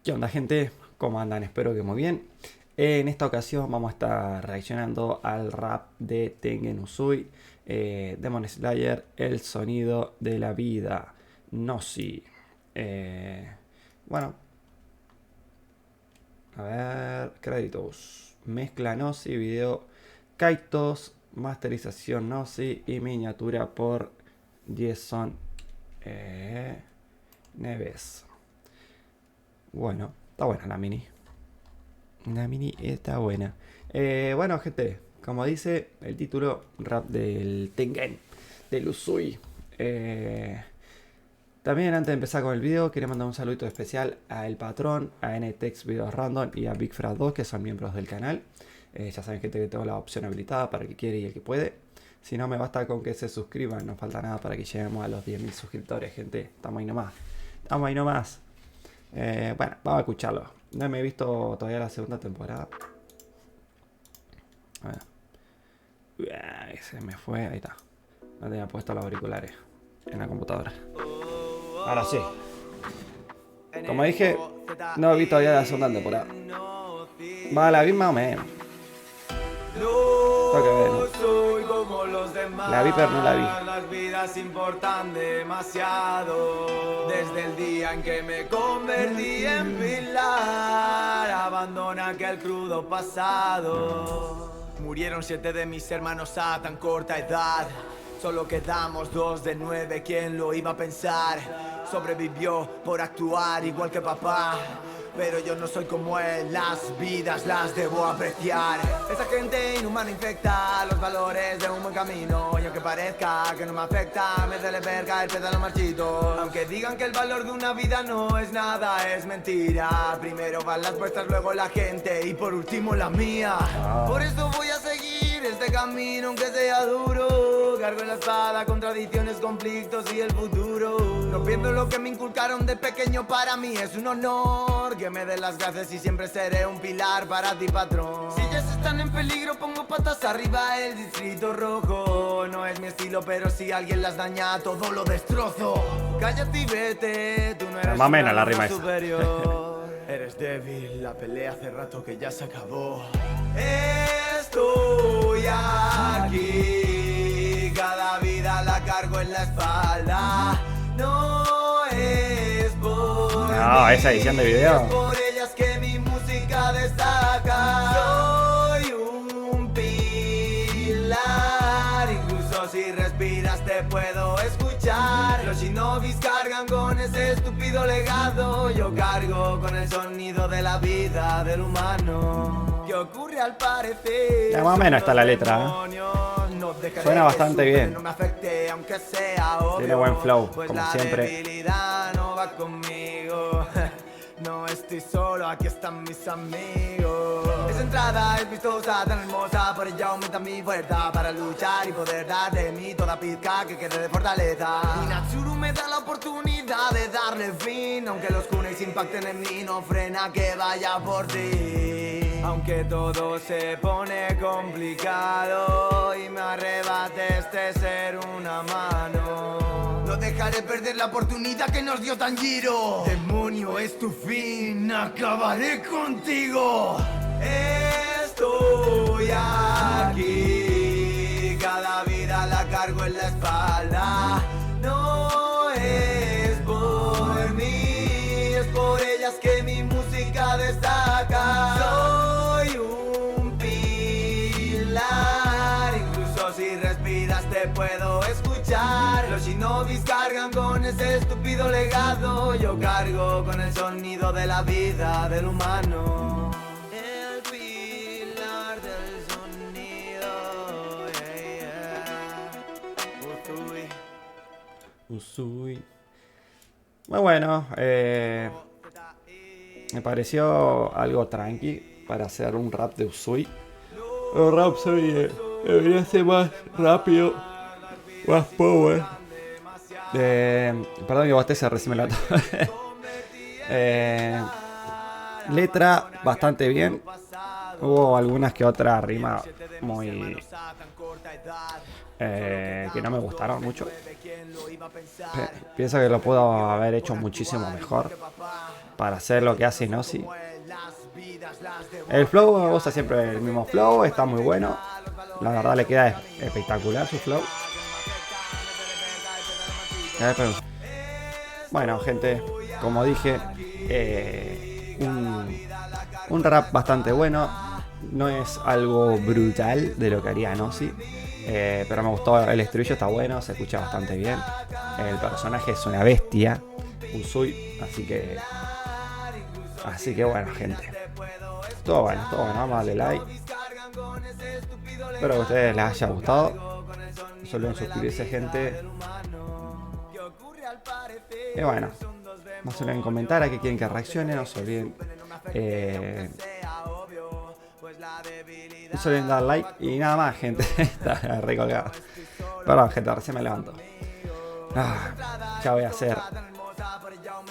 ¿Qué onda, gente? ¿Cómo andan? Espero que muy bien. En esta ocasión vamos a estar reaccionando al rap de Tengen Uzui, Demon Slayer, El sonido de la vida, Gnosi. Bueno, a ver, créditos. Mezcla Gnosi, video Kaitos, masterización Gnosi y miniatura por Jason Neves. Bueno, está buena la mini. La mini está buena. Bueno, gente, como dice el título, rap del Tengen, del Uzui. También antes de empezar con el video, quería mandar un saludito especial a El Patrón, a NTEX Videos Random y a BigFra2, que son miembros del canal. Ya saben, gente, que tengo la opción habilitada para el que quiere y el que puede. Si no, me basta con que se suscriban, no falta nada para que lleguemos a los 10.000 suscriptores, gente. Estamos ahí nomás. Estamos ahí nomás. Bueno, vamos a escucharlo. No me he visto todavía la segunda temporada. A ver. Se me fue, ahí está. No tenía puesto los auriculares en la computadora. Ahora sí. Como dije, no he visto todavía la segunda temporada. Va, la vi más o menos. Tengo que ver, ¿no? La vi, pero no la vi. Las vidas importan demasiado. Desde el día en que me convertí en pilar, abandona aquel crudo pasado. Murieron 7 de mis hermanos a tan corta edad. Solo quedamos 2 de 9, ¿quién lo iba a pensar? Sobrevivió por actuar igual que papá. Pero yo no soy como él, las vidas las debo apreciar. Esa gente inhumana infecta los valores de un buen camino. Y aunque parezca que no me afecta, me duele ver caer pétalos marchitos. Aunque digan que el valor de una vida no es nada, es mentira. Primero van las vuestras, luego la gente y por último la mía. Por eso voy a seguir este camino aunque sea duro. Cargo en la espada contradicciones, conflictos y el futuro. No pierdo lo que me inculcaron de pequeño, para mí es un honor que me den las gracias y siempre seré un pilar para ti, patrón. Si ellas están en peligro, pongo patas arriba el distrito rojo. No es mi estilo, pero si alguien las daña, todo lo destrozo. Cállate y vete, tú no eres Más o menos la una rima raza esa. superior. Eres débil, la pelea hace rato que ya se acabó. Estoy aquí, cada vida la cargo en la espalda. No es por No, esa edición de video. es por ellas que mi música destaca. Soy un pilar, incluso si respiras te puedo escuchar. Los shinobis cargan con ese estúpido legado. Yo cargo con el sonido de la vida del humano. ¿Qué ocurre al parecer? Ya más o menos está la letra, No dejaré Suena que bastante sufra, bien. no me afecte, aunque sea obvio. Tiene buen flow, pues como la siempre. debilidad no va conmigo. No estoy solo, aquí están mis amigos. Esa entrada es vistosa, tan hermosa, por ella aumenta mi fuerza para luchar y poder dar de mí toda pizca que quede de fortaleza. Y Natsuru me da la oportunidad de darle fin, aunque los kuneis impacten en mí, no frena que vaya por ti. Aunque todo se pone complicado y me arrebate este ser una mano, no dejaré perder la oportunidad que nos dio Tanjiro. Demonio, es tu fin, acabaré contigo. Estoy aquí, cada vida la cargo en la espalda. No es por mí, es por ellas que mi música destaca. Soy un pilar, incluso si respiras te puedo escuchar. Los shinobis cargan con ese estúpido legado. Yo cargo con el sonido de la vida del humano. El pilar del sonido, Uzui. Uzui. Muy bueno. Me pareció algo tranqui para hacer un rap de Uzui. El rap debería ser más rápido, más power. Perdón que bostece, recién me la letra bastante bien. Hubo algunas que otras rimas muy que no me gustaron mucho. Pienso que lo puedo haber hecho muchísimo mejor. para hacer lo que hace Nossi. El flow usa siempre el mismo flow, está muy bueno. La verdad le queda espectacular su flow. Bueno, gente, como dije, un rap bastante bueno. No es algo brutal de lo que haría Nossi, pero me gustó. El estribillo está bueno, se escucha bastante bien. El personaje es una bestia, Usui, así que bueno, gente, todo bueno, vamos a darle like. Espero que a ustedes les haya gustado. No se olviden suscribirse, gente. Y bueno, no se olviden comentar a qué quieren que reaccione. No se olviden dar like. Y nada más, gente. Está recolgado. Perdón, gente, recién me levanto. Ya voy a hacer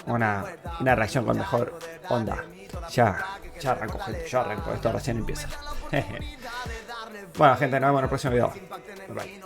una reacción con mejor onda. Ya arranco, gente, ya arranco. Esto recién empieza. Bueno, gente, nos vemos en el próximo video. Bye.